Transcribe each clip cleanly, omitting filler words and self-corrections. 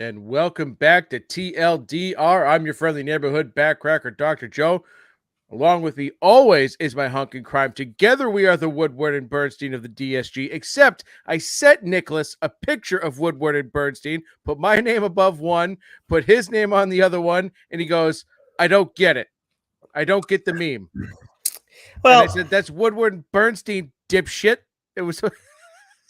And welcome back to TLDR. I'm your friendly neighborhood backcracker, Dr. Joe. Along with me always is my hunk in crime. Together we are the Woodward and Bernstein of the DSG, except I sent Nicholas a picture of Woodward and Bernstein, put my name above one, put his name on the other one, and he goes, I don't get it. I don't get the meme. And I said, that's Woodward and Bernstein, dipshit. It was...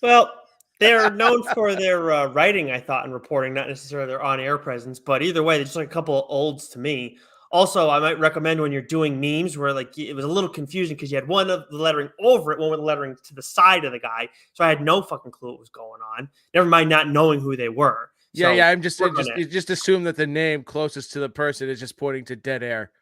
Well, they're known for their writing, I thought, and reporting, not necessarily their on-air presence. But either way, they're just like a couple of olds to me. Also, I might recommend when you're doing memes where like it was a little confusing because you had one of the lettering over it, one with the lettering to the side of the guy. So I had no fucking clue what was going on. Never mind not knowing who they were. So Yeah. I'm just assume that the name closest to the person is just pointing to dead air.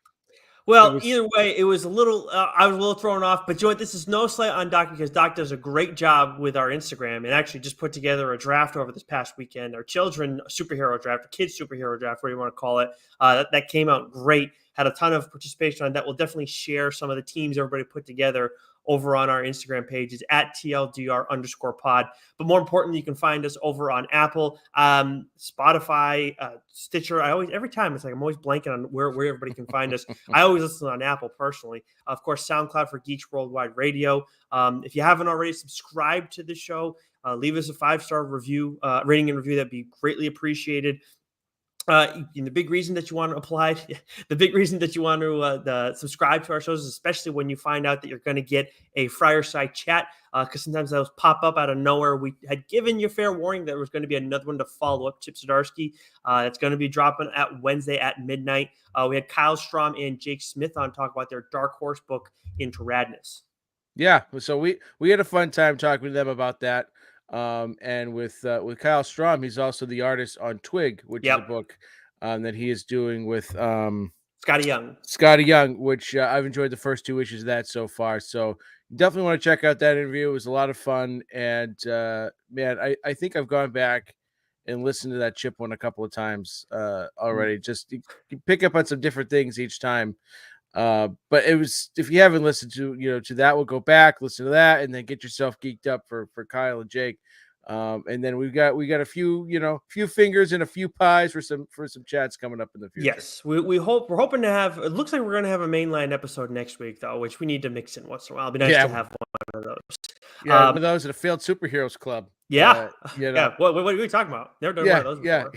Well, either way, it was a little. I was a little thrown off, but you know what? This is no slight on Doc because Doc does a great job with our Instagram and actually just put together a draft over this past weekend. Our children superhero draft, a kids superhero draft, whatever you want to call it. That came out great. Had a ton of participation on that. We'll definitely share some of the teams everybody put together over on our Instagram pages at TLDR_pod. But more importantly, you can find us over on Apple, Spotify, Stitcher. Every time it's like I'm always blanking on where everybody can find us. I always listen on Apple personally. Of course, SoundCloud for Geeks Worldwide Radio. If you haven't already subscribed to the show, leave us a 5-star review, rating and review. That'd be greatly appreciated. The big reason that you want to apply, the big reason that you want to subscribe to our shows, especially when you find out that you're going to get a Fireside Chat, because sometimes those pop up out of nowhere. We had given you fair warning that there was going to be another one to follow up, Chip Zdarsky. It's going to be dropping at Wednesday at midnight. We had Kyle Strahm and Jake Smith on talk about their Dark Horse book, Into Radness. Yeah, so we had a fun time talking to them about that. And with Kyle Strahm, he's also the artist on Twig, which is a book that he is doing with Scotty Young, which I've enjoyed the first 2 issues of that so far. So definitely want to check out that interview. It was a lot of fun, and man, I think I've gone back and listened to that Chip one a couple of times already. Just you pick up on some different things each time. But it was, if you haven't listened to that, we'll go back, listen to that, and then get yourself geeked up for Kyle and Jake. And then we got a few fingers and a few pies for some chats coming up in the future. Yes, we're hoping to have. It looks like we're going to have a mainline episode next week, though, which we need to mix in once in a while. It'd be nice to have one of those. Yeah, one of those at a Failed Superheroes Club. Yeah, yeah. What are we talking about? Never done one of those before.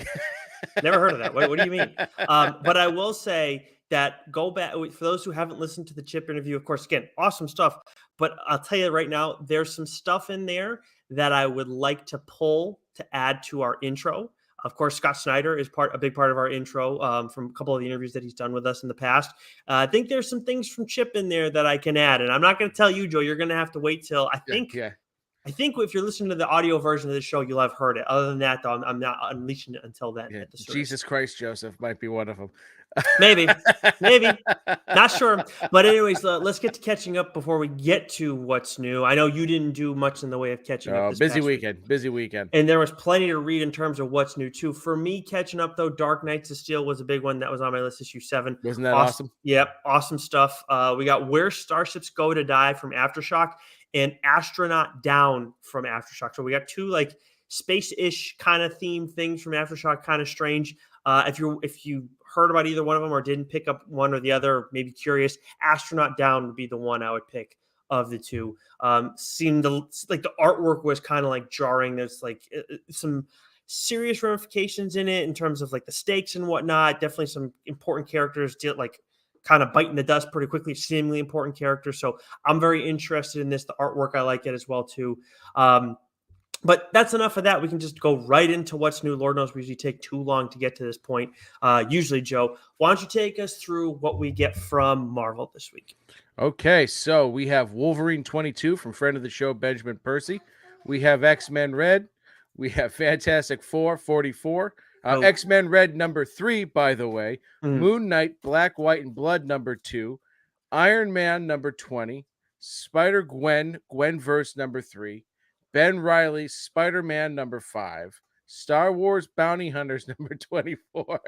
Never heard of that. What do you mean? But I will say that go back for those who haven't listened to the Chip interview. Of course, again, awesome stuff. But I'll tell you right now, there's some stuff in there that I would like to pull to add to our intro. Of course, Scott Snyder is a big part of our intro from a couple of the interviews that he's done with us in the past. I think there's some things from Chip in there that I can add, and I'm not going to tell you, Joe. You're going to have to wait till I think if you're listening to the audio version of the show, you'll have heard it. Other than that, though, I'm not unleashing it until then. Yeah, Jesus Christ, Joseph might be one of them. Maybe, not sure. But anyways, let's get to catching up before we get to what's new. I know you didn't do much in the way of catching up. Busy weekend. And there was plenty to read in terms of what's new too. For me, catching up though, Dark Knights of Steel was a big one that was on my list, issue 7. Wasn't that awesome? Yep, awesome stuff. We got Where Starships Go to Die from Aftershock and Astronaut Down from Aftershock. So we got 2 like space-ish kind of theme things from Aftershock, kind of strange. If you heard about either one of them or didn't pick up one or the other, maybe curious, Astronaut Down would be the one I would pick of the 2. Seemed like the artwork was kind of like jarring. There's like some serious ramifications in it in terms of like the stakes and whatnot. Definitely some important characters like kind of biting the dust pretty quickly, seemingly important characters. So I'm very interested in this. The artwork, I like it as well too. But that's enough of that. We can just go right into what's new. Lord knows we usually take too long to get to this point. Usually, Joe, why don't you take us through what we get from Marvel this week? Okay, so we have Wolverine 22 from friend of the show, Benjamin Percy. We have X-Men Red. We have Fantastic Four 44. X-Men Red number 3, by the way. Moon Knight, Black, White, and Blood number 2. Iron Man number 20. Spider-Gwen, Gwenverse number 3. Ben Reilly, Spider-Man number 5. Star Wars Bounty Hunters number 24.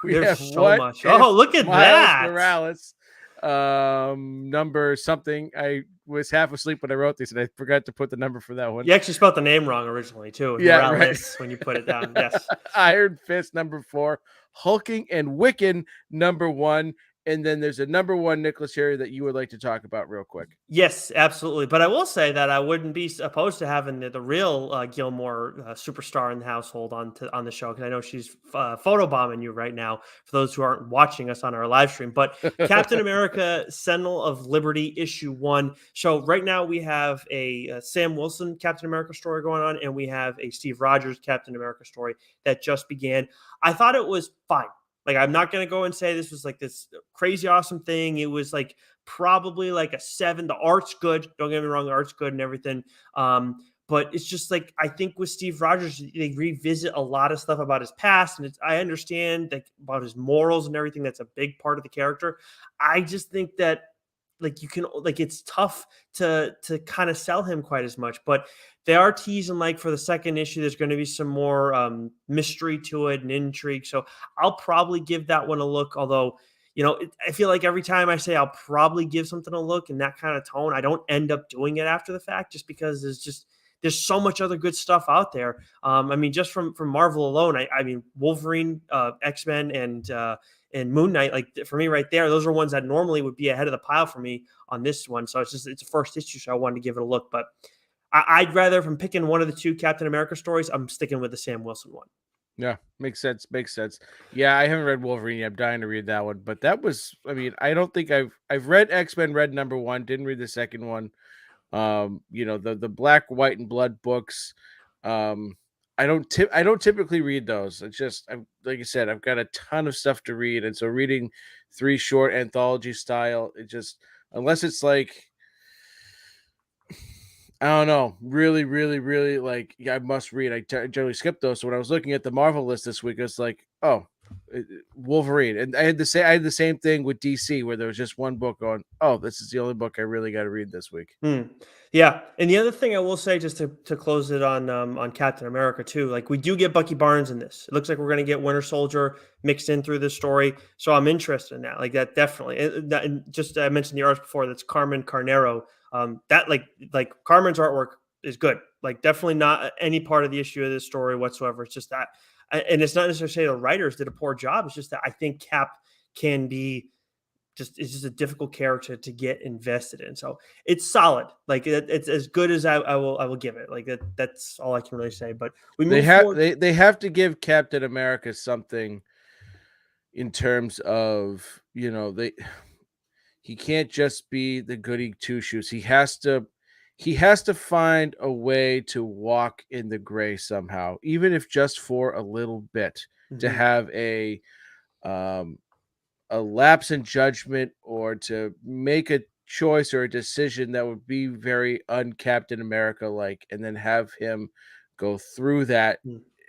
There's so much. Oh, look at Miles that. Morales Number something. I was half asleep when I wrote this, and I forgot to put the number for that one. You actually spelled the name wrong originally too. Yeah, right. Norellis when you put it down. Yes. Iron Fist number 4, Hulking and Wiccan number 1, and then there's a number 1 Nicholas Harry that you would like to talk about real quick. Yes, absolutely. But I will say that I wouldn't be opposed to having the real Gilmore superstar in the household on the show, because I know she's photobombing you right now for those who aren't watching us on our live stream. But Captain America Sentinel of Liberty issue 1. So right now we have a Sam Wilson Captain America story going on, and we have a Steve Rogers Captain America story that just began. I thought it was fine. Like, I'm not going to go and say this was like this crazy awesome thing. It was like probably like a 7. The art's good. Don't get me wrong, the art's good and everything. But it's just like, I think with Steve Rogers, they revisit a lot of stuff about his past, and I understand like about his morals and everything. That's a big part of the character. I just think that like you can like it's tough to kind of sell him quite as much, but they are teasing like for the second issue there's going to be some more mystery to it and intrigue, so I'll probably give that one a look. Although, I feel like every time I say I'll probably give something a look in that kind of tone, I don't end up doing it after the fact, just because there's so much other good stuff out there. I mean, just from Marvel alone, I mean, Wolverine, X-Men, and Moon Knight, like for me right there, those are ones that normally would be ahead of the pile for me on this one. So it's a first issue, so I wanted to give it a look. But I'd rather, if I'm picking one of the 2 Captain America stories, I'm sticking with the Sam Wilson one. Yeah, makes sense. Makes sense. Yeah, I haven't read Wolverine yet. I'm dying to read that one, but that was. I mean, I don't think I've read X-Men. Read number 1. Didn't read the second one. The Black, White, and Blood books. I don't typically read those. It's just, like I said, I've got a ton of stuff to read, and so reading 3 short anthology style, it just, unless it's like, I don't know, really, really, really like, yeah, I must read. I generally skip those. So when I was looking at the Marvel list this week, it's like, oh, Wolverine, and I had the same thing with DC, where there was just one book going, oh, this is the only book I really got to read this week. Yeah, and the other thing I will say, just to close it on Captain America too, like we do get Bucky Barnes in this. It looks like we're going to get Winter Soldier mixed in through this story, so I'm interested in that. Like that definitely. And just I mentioned the artist before. That's Carmen Carnero. That like Carmen's artwork is good. Like definitely not any part of the issue of this story whatsoever. It's just that, and it's not necessarily the writers did a poor job. It's just that I think Cap can be it's just a difficult character to get invested in. So it's solid. Like it's as good as I will give it. Like that's all I can really say. But we move forward. They have to give Captain America something in terms of, he can't just be the goody two shoes. He has to find a way to walk in the gray somehow, even if just for a little bit, to have a lapse in judgment, or to make a choice or a decision that would be very un-Captain America like, and then have him go through that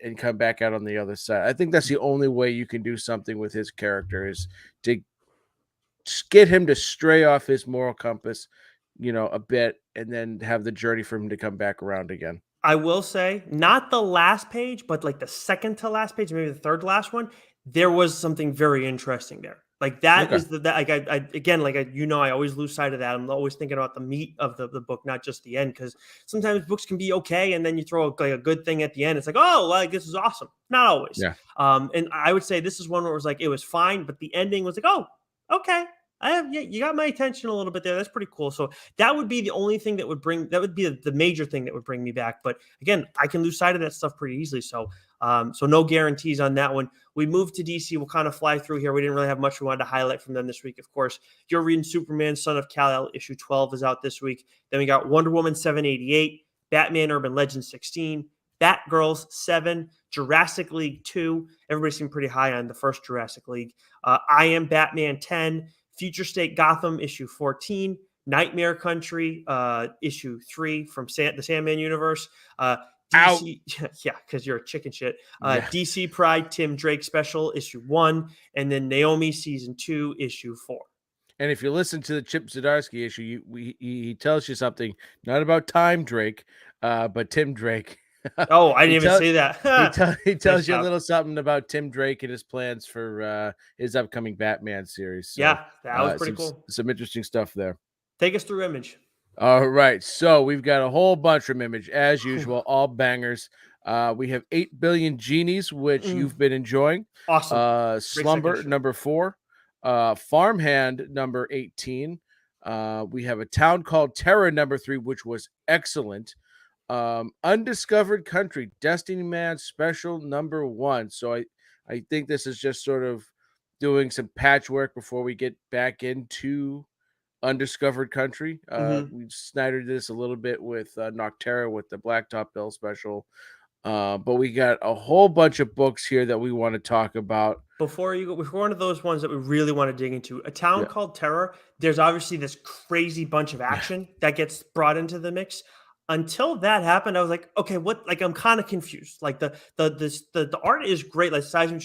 and come back out on the other side. I think that's the only way you can do something with his character, is to get him to stray off his moral compass, a bit, and then have the journey for him to come back around again. I will say, not the last page, but like the second to last page, maybe the third to last one, there was something very interesting there. Like that is that like I again, like I always lose sight of that. I'm always thinking about the meat of the book, not just the end, because sometimes books can be okay, and then you throw like a good thing at the end. It's like, oh, like this is awesome. Not always. Yeah. And I would say this is one where it was like it was fine, but the ending was like, oh, okay. You got my attention a little bit there. That's pretty cool. So that would be the only thing that would be the major thing that would bring me back. But again, I can lose sight of that stuff pretty easily. So no guarantees on that one. We moved to DC. We'll kind of fly through here. We didn't really have much we wanted to highlight from them this week. Of course, you're reading Superman, Son of Kal-El, issue 12 is out this week. Then we got Wonder Woman 788, Batman Urban Legends 16, Batgirls 7, Jurassic League 2. Everybody seemed pretty high on the first Jurassic League. I Am Batman 10, Future State Gotham issue 14, Nightmare Country issue 3 from the Sandman universe. DC, yeah, because you're a chicken shit. DC Pride Tim Drake special issue 1, and then Naomi season 2 issue 4. And if you listen to the Chip Zdarsky issue, he tells you something not about Time Drake, but Tim Drake. Oh, I didn't He even tell see that. he Nice tells you a job. little something about Tim Drake and his plans for his upcoming Batman series. So Yeah, that was pretty cool. some interesting stuff there. Take us through Image. All right, so we've got a whole bunch from Image as Whew. usual, all bangers. We have 8 billion genies, which Mm, you've been enjoying. awesome. Great second Slumber issue. number 4, Farmhand number 18. We have a Town Called Terror number 3, which was excellent. Undiscovered Country, Destiny Man special number 1. So I think this is just sort of doing some patchwork before we get back into Undiscovered Country. Hmm. We Snyder did this a little bit with Nocterra with the Blacktop Bill special. But we got a whole bunch of books here that we want to talk about. Before you go, before one of those ones that we really want to dig into, A Town Yeah. Called Terror, there's obviously this crazy bunch of Yeah. action that gets brought into the mix. Until that happened, I was like, okay, what? Like, I'm kind of confused. Like the art is great. Like Seisman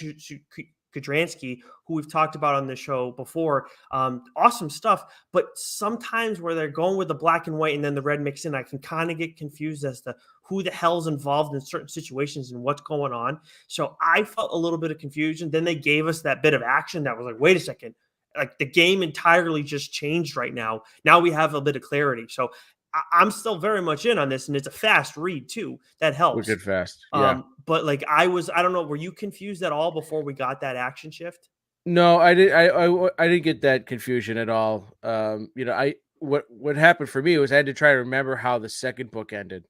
Kudransky, who we've talked about on the show before, awesome stuff. But sometimes where they're going with the black and white and then the red mix in, I can kind of get confused as to who the hell's involved in certain situations and what's going on. So I felt a little bit of confusion. Then they gave us that bit of action that was like, wait a second, like the game entirely just changed right now. Now we have a bit of clarity. So I'm still very much in on this, and it's a fast read too. That helps. Wicked fast. Yeah. But like I don't know, were you confused at all before we got that action shift? No, I didn't get that confusion at all. I what happened for me was I had to try to remember how the second book ended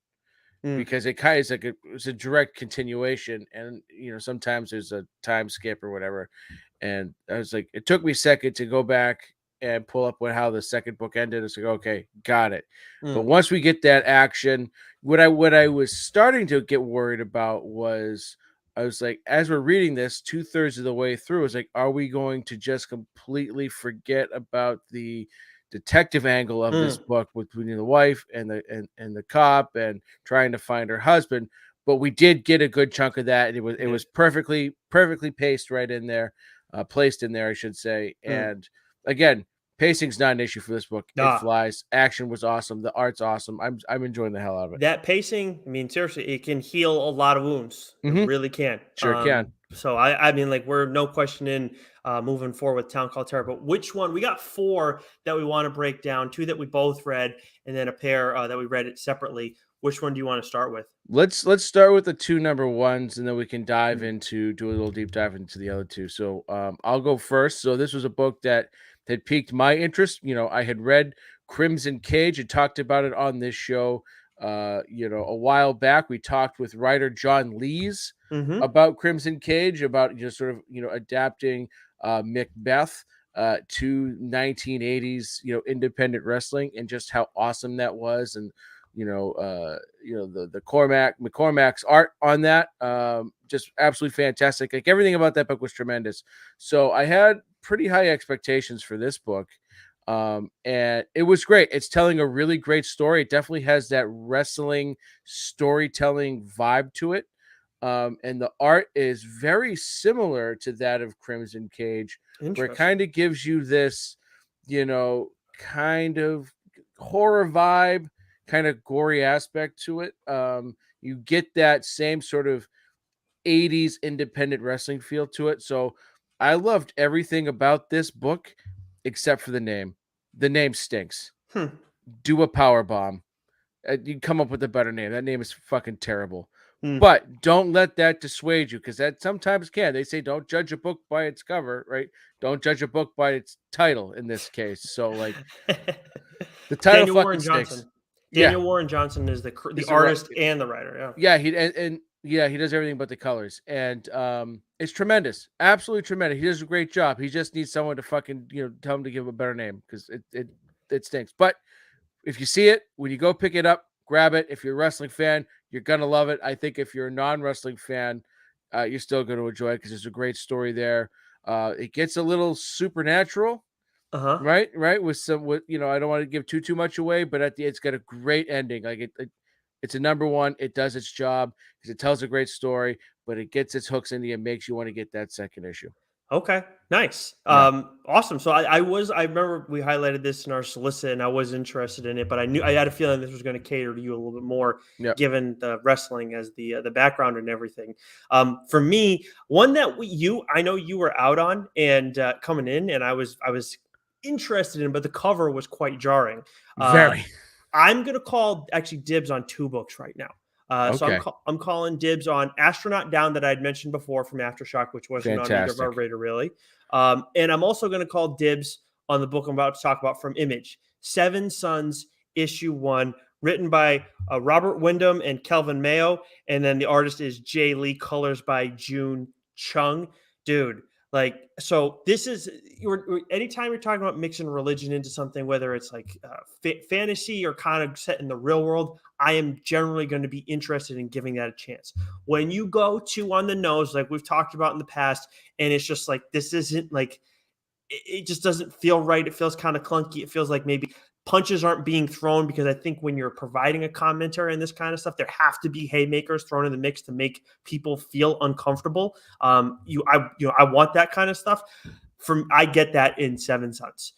Mm, because it kind of is like it's a direct continuation, and sometimes there's a time skip or whatever. And I was like, it took me a second to go back and pull up how the second book ended. It's like, okay, got it. But mm, once we get that action, what I was starting to get worried about was I was like, as we're reading this, 2/3 of the way through, I was like, are we going to just completely forget about the detective angle of this mm. book between the wife and the cop and trying to find her husband? But we did get a good chunk of that. It We was did. perfectly paced right in there, placed in there, I should say. Mm. And again, pacing's not an issue for this book. It Ah, flies. Action was awesome. The art's awesome. I'm enjoying the hell out of it. that pacing, I mean, seriously, it can heal a lot of wounds. It Hmm. really can. Sure can. So I mean, like we're no question in moving forward with Town Called Terror. But which one? We got four that we want to break down. Two that we both read, and then a pair that we read it separately. Which one do you want to start with? Let's start with the two number ones, and then we can dive Mm. into do a little deep dive into the other two. So I'll go first. So this was a book that had piqued my interest. I had read Crimson Cage and talked about it on this show. A while back, we talked with writer John Lees Mm-hmm. about Crimson Cage, about just sort of adapting Macbeth to 1980s independent wrestling, and just how awesome that was. And the Cormac McCormack's art on that, just absolutely fantastic. Like everything about that book was tremendous. So I had pretty high expectations for this book. And it was great. It's telling a really great story. It definitely has that wrestling storytelling vibe to it. And the art is very similar to that of Crimson Cage, where it Interesting. kind of gives you this, kind of horror vibe, kind of gory aspect to it. You get that same sort of 80s independent wrestling feel to it. So I loved everything about this book except for the name. The name stinks. Hmm. Do a power bomb. You come up with a better name. That name is fucking terrible. Hmm. But don't let that dissuade you, because that sometimes can. They say don't judge a book by its cover, right? Don't judge a book by its title in this case. So like the title Daniel fucking Warren stinks. Johnson. Yeah, Daniel Warren Johnson is the is the right. artist and the writer. Yeah. Yeah, and yeah, he does everything but the colors, and it's tremendous, absolutely tremendous. He does a great job. He just needs someone to fucking tell him to give him a better name, because it stinks. But if you see it, when you go pick it up, grab it. If you're a wrestling fan, you're gonna love it. I think if you're a non-wrestling fan, you're still going to enjoy it, because there's a great story there. It gets a little supernatural, Uh huh. right, with some, with I don't want to give too much away, but it's got a great ending. Like it's a number one. It does its job because it tells a great story, but it gets its hooks in you and makes you want to get that second issue. Okay, nice. Yeah, Awesome. So I remember we highlighted this in our solicit, and I was interested in it, but I had a feeling this was going to cater to you a little bit more, yep, given the wrestling as the background and everything. For me, one that I know you were out on and coming in, and I was interested in, but the cover was quite jarring. Uh, very. I'm gonna call actually dibs on two books right now. So Okay, I'm calling dibs on Astronaut Down that I'd mentioned before from Aftershock, which wasn't on either of our fantastic. radar really. And I'm also going to call dibs on the book I'm about to talk about from Image, Seven Sons, Issue One, written by Robert Wyndham and Kelvin Mayo, and then the artist is Jay Lee, colors by June Chung. Dude, like, so this is anytime you're talking about mixing religion into something, whether it's like fantasy or kind of set in the real world, I am generally going to be interested in giving that a chance. When you go too on the nose, like we've talked about in the past, and it's just like this isn't like it just doesn't feel right. It feels kind of clunky. It feels like maybe punches aren't being thrown, because I think when you're providing a commentary on this kind of stuff, there have to be haymakers thrown in the mix to make people feel uncomfortable. I want that kind of stuff. I get that in Seven Sons.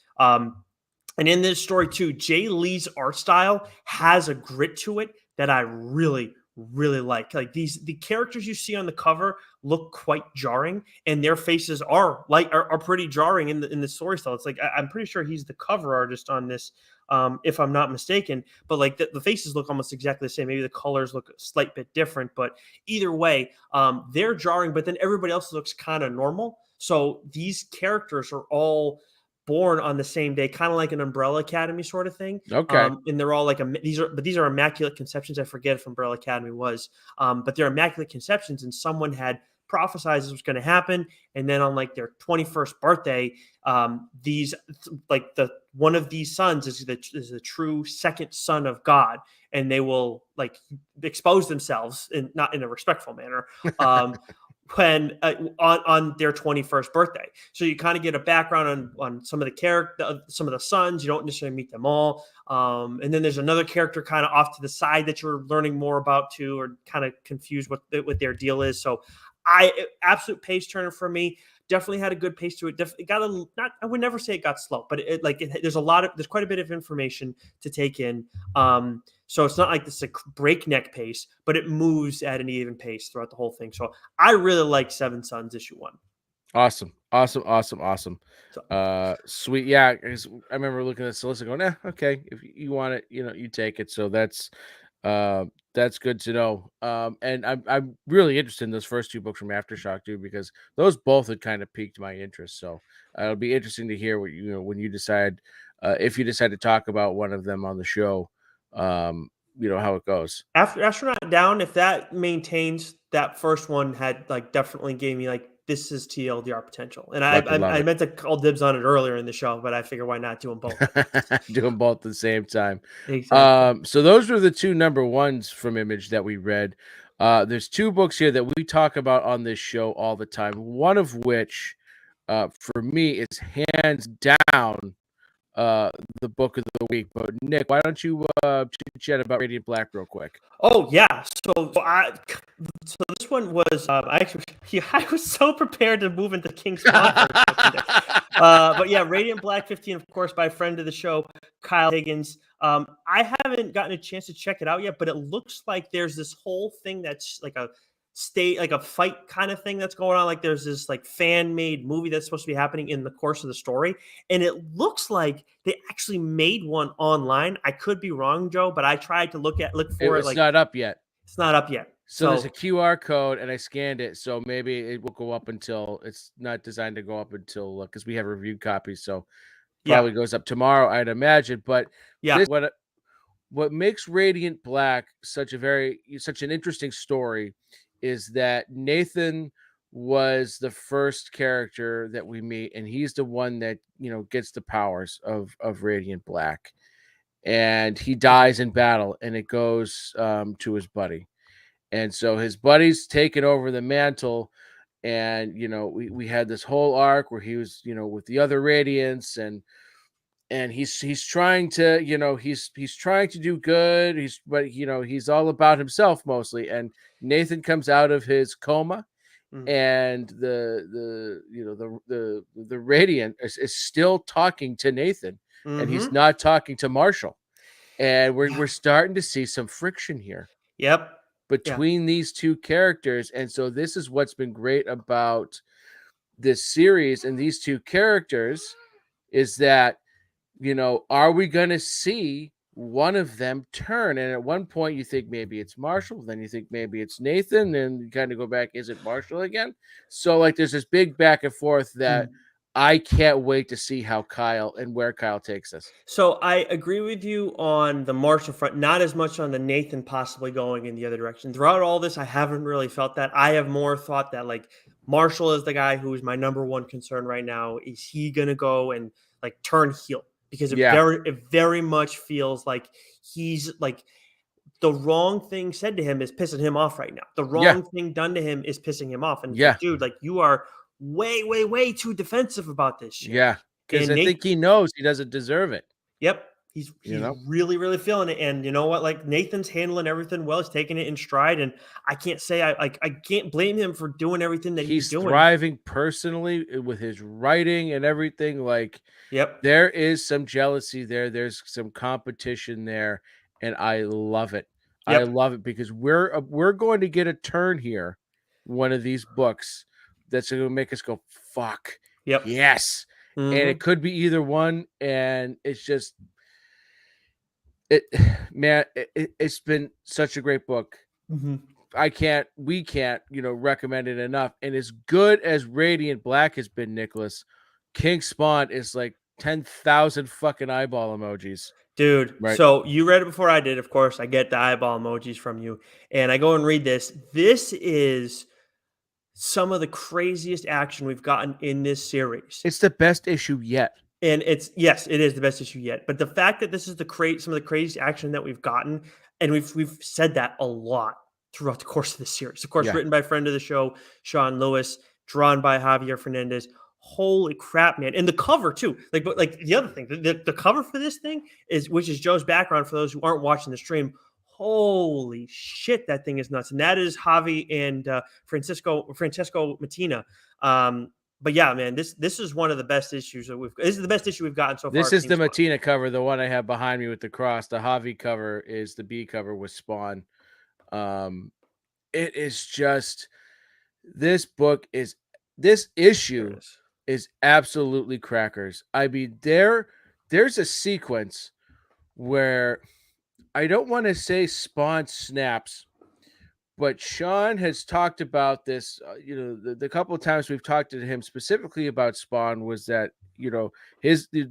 And in this story too, Jay Lee's art style has a grit to it that I really, really like. Like the characters you see on the cover look quite jarring, and their faces are pretty jarring in the story style. It's like I'm pretty sure he's the cover artist on this, if I'm not mistaken. But like the faces look almost exactly the same. Maybe the colors look a slight bit different, but either way, they're jarring. But then everybody else looks kind of normal. So these characters are all born on the same day, kind of like an Umbrella Academy sort of thing. Okay, And they're all like these are immaculate conceptions. I forget if Umbrella Academy was, but they're immaculate conceptions, and someone had prophesized this was going to happen, and then on like their 21st birthday, these like the one of these sons is the true second son of God, and they will like expose themselves, in not in a respectful manner. Um, when on their 21st birthday. So you kind of get a background on some of the character, some of the sons. You don't necessarily meet them all. And then there's another character kind of off to the side that you're learning more about too, or kind of confused what their deal is. So absolute page turner for me. Definitely had a good pace to it. It got a not. I would never say it got slow, but there's quite a bit of information to take in. So it's not like this like breakneck pace, but it moves at an even pace throughout the whole thing. So I really like Seven Sons issue one. awesome, awesome, awesome, awesome. So Sweet, yeah. 'Cause I remember looking at the solicit, going, okay, if you want it, you take it. So that's good to know. And I'm really interested in those first two books from Aftershock too, because those both had kind of piqued my interest. So it'll be interesting to hear what when you decide, if you decide to talk about one of them on the show, how it goes. after Astronaut Down, if that maintains, that first one had like definitely gave me like this is TLDR potential, and Love to love I it. meant to call dibs on it earlier in the show, but I figure why not do them both at once. Do them both at the same time. Exactly. So those were the two number ones from Image that we read. There's two books here that we talk about on this show all the time. One of which, for me, is hands down uh, the book of the week. But Nick, why don't you chit chat about Radiant Black real quick? Oh yeah, so this one was I actually yeah, I was so prepared to move into King's Spawn for a second there. But yeah, Radiant Black 15, of course, by a friend of the show, Kyle Higgins. I haven't gotten a chance to check it out yet, but it looks like there's this whole thing that's like a fight kind of thing that's going on. Like there's this like fan made movie that's supposed to be happening in the course of the story, and it looks like they actually made one online. I could be wrong, Joe, but I tried to look for it. It's Like not up yet. it's not up yet. So there's a So QR code, and I scanned it. So maybe it will go up until it's not designed to go up until because we have reviewed copies. So yeah, probably goes up tomorrow, I'd imagine. But yeah. this what makes Radiant Black such an interesting story is that Nathan was the first character that we meet, and he's the one that gets the powers of Radiant Black, and he dies in battle, and it goes to his buddy, and so his buddy's taken over the mantle. And we had this whole arc where he was with the other Radiants, and he's trying to he's trying to do good. He's all about himself mostly. And Nathan comes out of his coma, and the Radiant is still talking to Nathan, and he's Mm-hmm. not talking to Marshall, and Yeah. we're starting to see some friction here Yep. Yeah. between these two characters. And so this is what's been great about this series and these two characters, is that, are we going to see one of them turn? And at one point you think maybe it's Marshall, then you think maybe it's Nathan, and you kind of go back, is it Marshall again? So like there's this big back and forth that I can't wait to see how where Kyle takes us. So I agree with you on the Marshall front, not as much on the Nathan possibly going in the other direction. Throughout all this, I haven't really felt that. I have more thought that like Marshall is the guy who is my number one concern right now. Is he gonna go and like turn heel? Because Yeah. it very much feels like he's like the wrong thing said to him is pissing him off right now. The Yeah. wrong thing done to him is pissing him off. And it's Yeah. like, dude, like you are way, way, way too defensive about this shit. Yeah. Because And I Nate, think he knows he doesn't deserve it. yep, You he's know? really, really feeling it. And you know what? Like Nathan's handling everything well. He's taking it in stride. And I can't say I can't blame him for doing everything that he's He's doing. thriving personally with his writing and everything. Like, Yep. there is some jealousy there. There's some competition there, and I love it. I Yep. love it because we're going to get a turn here, one of these books that's going to make us go, fuck, Yep. yes. And Mm-hmm. it could be either one, and it's just it, man. It's been such a great book. Mm-hmm. We can't, recommend it enough. And as good as Radiant Black has been, Nicholas, King Spawn is like 10,000 fucking eyeball emojis. Dude, Right. so you read it before I did, of course. I get the eyeball emojis from you. And I go and read this. This is some of the craziest action we've gotten in this series. It's the best issue yet. And it's yes, it is the best issue yet. But the fact that this is some of the craziest action that we've gotten, and we've said that a lot throughout the course of the series. Of course, Yeah. written by friend of the show, Sean Lewis, drawn by Javier Fernandez. Holy crap, man. And the cover too. Like the other thing, the cover for this thing which is Joe's background for those who aren't watching the stream. Holy shit, that thing is nuts. And that is Javi and Francesco Mattina. But yeah, man, this is one of the best issues that this is the best issue we've gotten so far. This is the Mattina cover, the one I have behind me with the cross. The Javi cover is the B cover with Spawn. It is just, this issue is absolutely crackers. I mean, there's a sequence where I don't want to say Spawn snaps, but Sean has talked about this. The couple of times we've talked to him specifically about Spawn was that,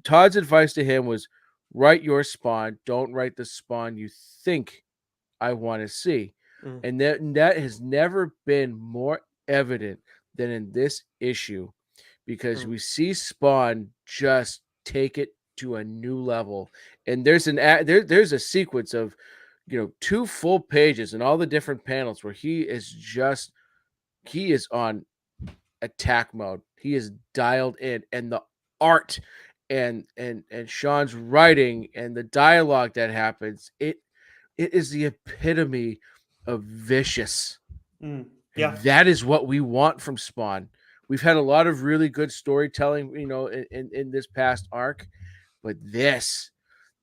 Todd's advice to him was, write your Spawn, don't write the Spawn you think I want to see. And that has never been more evident than in this issue, because we see Spawn just take it to a new level. And there's a sequence of 2 full pages and all the different panels where he is on attack mode. He is dialed in, and the art and Sean's writing and the dialogue that happens, it is the epitome of vicious. Yeah. And that is what we want from Spawn. We've had a lot of really good storytelling, in this past arc, but this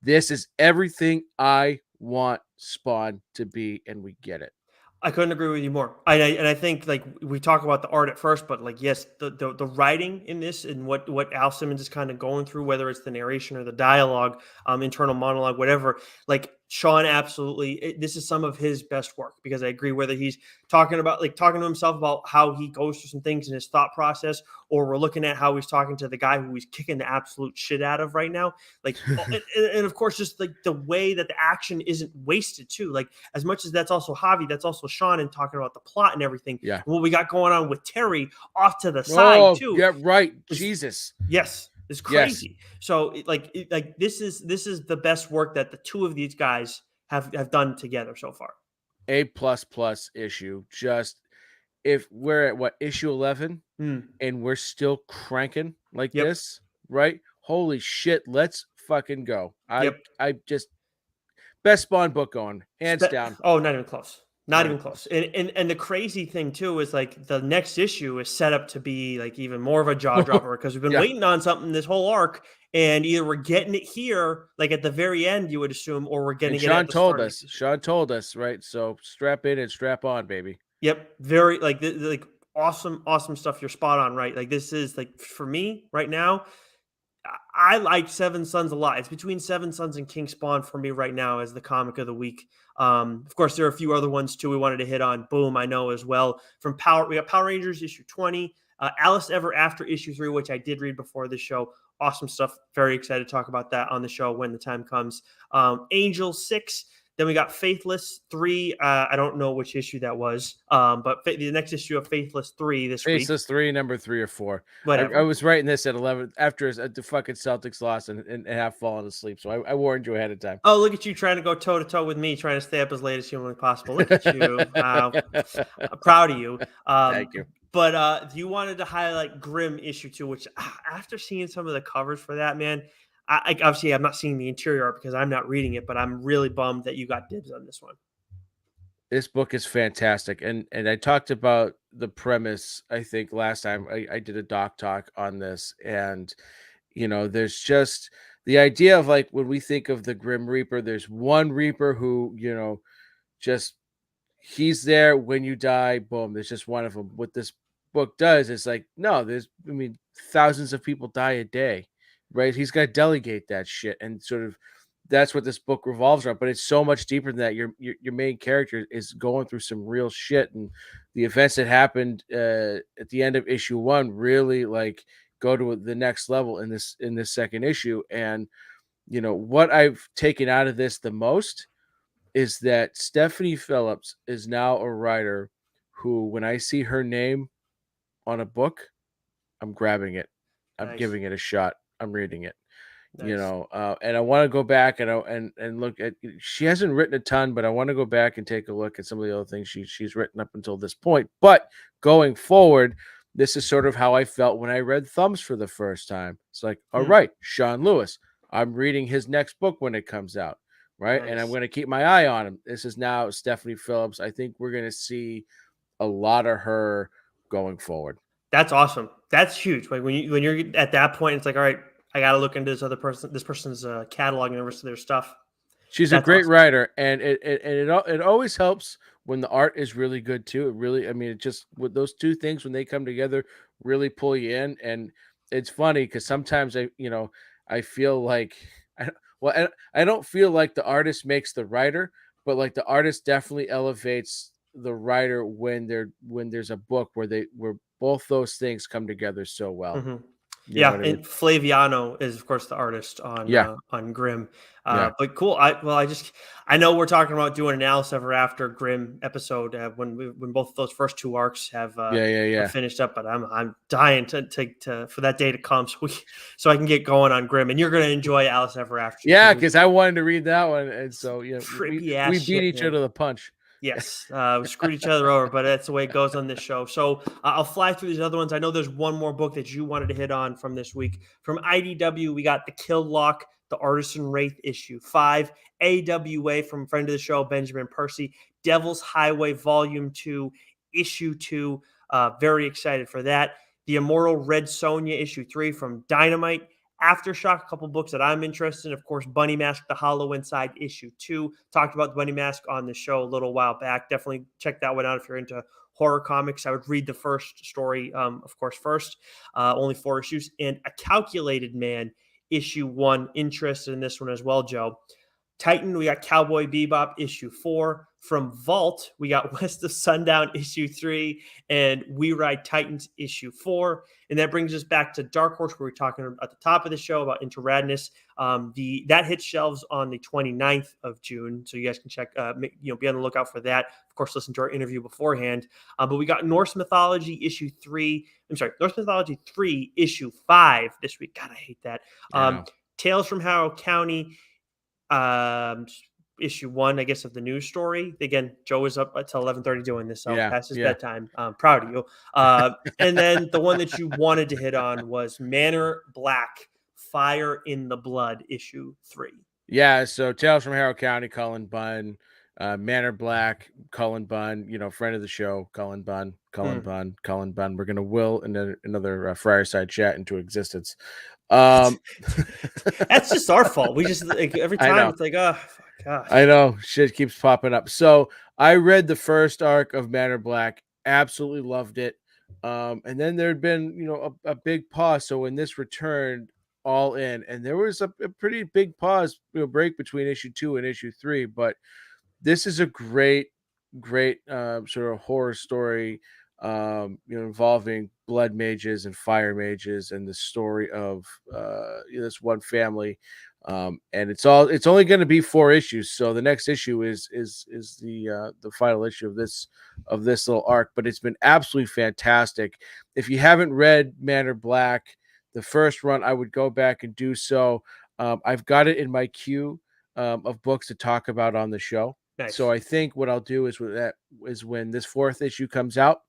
is everything I want Spawn to be, and we get it. I couldn't agree with you more. I think like we talk about the art at first, but like yes, the writing in this and what Al Simmons is kind of going through, whether it's the narration or the dialogue, internal monologue, whatever. Like Sean, absolutely, this is some of his best work, because I agree, whether he's talking to himself about how he goes through some things in his thought process, or we're looking at how he's talking to the guy who he's kicking the absolute shit out of right now. Like, and of course, just like the way that the action isn't wasted too. Like, as much as that's also Javi, that's also Sean, and talking about the plot and everything. Yeah. And what we got going on with Terry off to the side too. Yeah, right. Jesus. Yes. It's crazy. Yes. So this is the best work that the two of these guys have done together so far. A++ issue. Just, if we're at what, issue 11 and we're still cranking like this, right? Holy shit, let's fucking go. I just, best Spawn book going, hands down. Oh, not even close. Not even close. And the crazy thing too is like the next issue is set up to be like even more of a jaw dropper because we've been Yeah. waiting on something this whole arc, and either we're getting it here, like at the very end, you would assume, or we're And getting it Sean at the told start of us. next issue. Sean told us, right? So strap in and strap on, baby. Yep, very like like awesome, awesome stuff. You're spot on, right? Like this is like for me right now. I like Seven Sons a lot. It's between Seven Sons and King Spawn for me right now as the comic of the week. Of course, there are a few other ones too we wanted to hit on. Boom, I know as well. From Power, we got Power Rangers issue 20, Alice Ever After issue 3, which I did read before the show. Awesome stuff. Very excited to talk about that on the show when the time comes. Angel 6. Then we got Faithless 3. I don't know which issue that was, but the next issue of Faithless 3 this week. Faceless 3, number 3 or 4. I Whatever. was writing this at 11 after the fucking Celtics lost and have fallen asleep. So I warned you ahead of time. Oh, look at you trying to go toe to toe with me, trying to stay up as late as humanly possible. Look at you. I'm proud of you. Thank you. But you wanted to highlight Grimm issue 2, which after seeing some of the covers for that, man, I obviously I'm not seeing the interior art because I'm not reading it, but I'm really bummed that you got dibs on this one. This book is fantastic. And I talked about the premise, I think, last time I did a doc talk on this. And, there's just the idea of like when we think of the Grim Reaper, there's one Reaper who, just he's there when you die. Boom, there's just one of them. What this book does is like, no, thousands of people die a day, right? He's got to delegate that shit, and sort of that's what this book revolves around. But it's so much deeper than that. Your main character is going through some real shit, and the events that happened at the end of issue 1 really like go to the next level in this second issue. And what I've taken out of this the most is that Stephanie Phillips is now a writer who, when I see her name on a book, I'm grabbing it. I'm Nice, giving it a shot. I'm reading it. nice. And I want to go back and look at. She hasn't written a ton, but I want to go back and take a look at some of the other things she's written up until this point. But going forward, this is sort of how I felt when I read Thumbs for the first time. It's like, all right, Sean Lewis. I'm reading his next book when it comes out. Right. And I'm Nice. going to keep my eye on him. This is now Stephanie Phillips. I think we're going to see a lot of her going forward. That's awesome. That's huge. Like when you're at that point, it's like, all right, I got to look into this person's catalog and the rest of their stuff. She's a That's great awesome. writer, and it always helps when the art is really good too. It really, I mean, it just with those two things when they come together, really pull you in. And it's funny because sometimes I feel like I don't feel like the artist makes the writer, but like the artist definitely elevates the writer when there's a book where both those things come together so well. Mm-hmm. You know Yeah, what I mean? and Flaviano is of course the artist Yeah, on Grimm. yeah, But cool. I know we're talking about doing an Alice Ever After Grimm episode when both of those first two arcs have yeah. finished up. But I'm dying to for that day to come so I can get going on Grimm. And you're gonna enjoy Alice Ever After Yeah, too. because I wanted to read that one, and Some so trippy ass we beat shit, each man. other to the punch. Yes, we screwed each other over, but that's the way it goes on this show. So I'll fly through these other ones. I know there's one more book that you wanted to hit on from this week. From IDW, we got The Kill Lock, The Artisan Wraith issue 5. AWA from friend of the show, Benjamin Percy, Devil's Highway Volume 2, issue 2. Very excited for that. The Immortal Red Sonja issue 3 from Dynamite. Aftershock, a couple books that I'm interested in. Of course, Bunny Mask, The Hollow Inside, issue 2. Talked about Bunny Mask on the show a little while back. Definitely check that one out if you're into horror comics. I would read the first story, of course, first. Only 4 issues. And A Calculated Man, issue 1. Interested in this one as well, Joe. Titan, we got Cowboy Bebop issue 4. From Vault, we got West of Sundown issue 3 and We Ride Titans issue 4. And that brings us back to Dark Horse, where we're talking at the top of the show about Into Radness. That hits shelves on the 29th of June, so you guys can check, be on the lookout for that. Of course, listen to our interview beforehand. But we got Norse Mythology issue 3. I'm sorry, Norse Mythology 3 issue 5 this week. God, I hate that. I know. Tales from Harrow County. Issue 1, I guess, of the news story. Again, Joe was up until 11:30 doing this, so past his bedtime. I'm proud of you. And then the one that you wanted to hit on was Manor Black, Fire in the Blood, issue 3. Yeah, so Tales from Harrow County, Cullen Bunn, Manor Black, Cullen Bunn, friend of the show, Cullen Bunn. We're gonna will another fireside chat into existence. That's, Um, that's just our fault. We just like, every I time know. it's like, oh I gosh. know shit keeps popping up. So I read the first arc of Manor Black, absolutely loved it. And then there had been, a big pause. So when this returned, all in, and there was a pretty big pause, break between issue 2 and issue 3. But this is a great sort of horror story, involving blood mages and fire mages, and the story of this one family. And it's only going to be 4 issues, so the next issue is the final issue of this little arc. But it's been absolutely fantastic. If you haven't read Manor Black, the first run, I would go back and do so. I've got it in my queue of books to talk about on the show. So Nice. I think what I'll do is when this 4th issue comes out,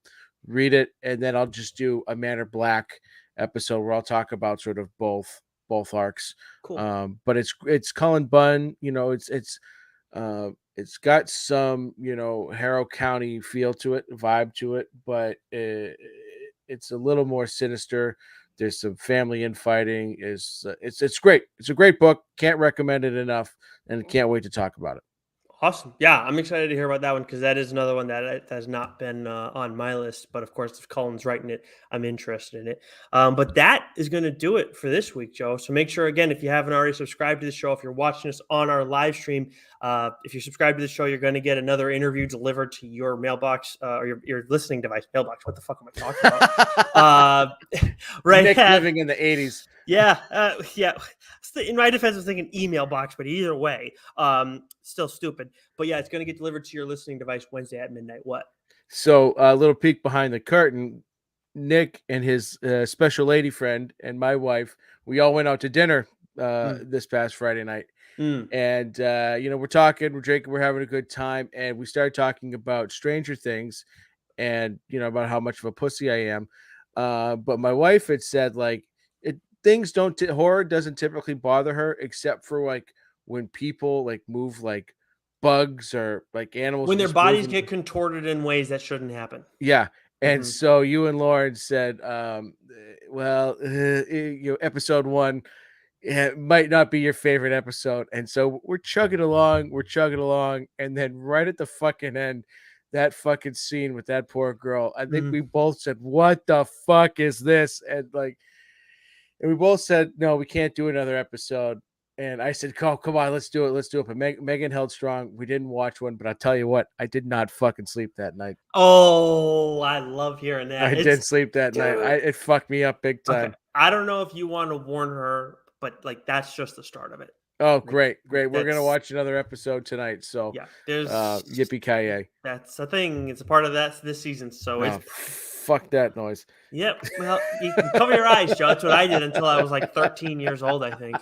read it, and then I'll just do a Manor Black episode where I'll talk about sort of both arcs. Cool. But it's Cullen Bunn. It's got some Harrow County feel to it, vibe to it, but it's a little more sinister. There's some family infighting. It's great. It's a great book. Can't recommend it enough, and can't wait to talk about it. Awesome. Yeah, I'm excited to hear about that one because that is another one that has not been on my list. But of course, if Colin's writing it, I'm interested in it. But that is going to do it for this week, Joe. So make sure, again, if you haven't already subscribed to the show, if you're watching us on our live stream, if you subscribe to the show, you're going to get another interview delivered to your mailbox or your listening device. Mailbox. What the fuck am I talking about? Right. Nick living in the 80s. Yeah. Yeah. In my defense, I was thinking email box, but either way, still stupid. But yeah, it's going to get delivered to your listening device Wednesday at midnight. What? So a little peek behind the curtain. Nick and his special lady friend and my wife, we all went out to dinner this past Friday night. And we're talking, we're drinking, we're having a good time, and we started talking about Stranger Things, and about how much of a pussy I am. But my wife had said, like, horror doesn't typically bother her, except for like when people like move like bugs or like animals When are their just bodies moving. get contorted in ways that shouldn't happen. Yeah. And Mhm. so you and Lauren said, episode 1, it might not be your favorite episode. And so we're chugging along. And then right at the fucking end, that fucking scene with that poor girl, I think we both said, what the fuck is this? And we both said, no, we can't do another episode. And I said, come on, let's do it. But Megan held strong. We didn't watch one, but I'll tell you what, I did not fucking sleep that night. Oh, I love hearing that. I didn't sleep that night. It fucked me up big time. Okay. I don't know if you want to warn her, but like that's just the start of it. Oh, Like, great. We're gonna watch another episode tonight. So yeah, there's yippee ki yay. That's a thing. It's a part of that this season. So it's fuck that noise. Yep. Well, you can cover your eyes, Joe. That's what I did until I was like 13 years old, I think.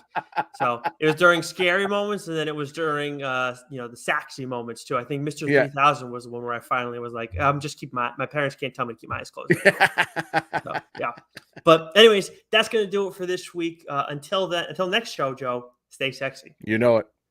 So it was during scary moments, and then it was during the sexy moments too. I think Mr. 3000 was the one where I finally was like, I'm just keep my parents can't tell me to keep my eyes closed. So, yeah. But anyways, that's gonna do it for this week. Until next show, Joe. Stay sexy. You know it.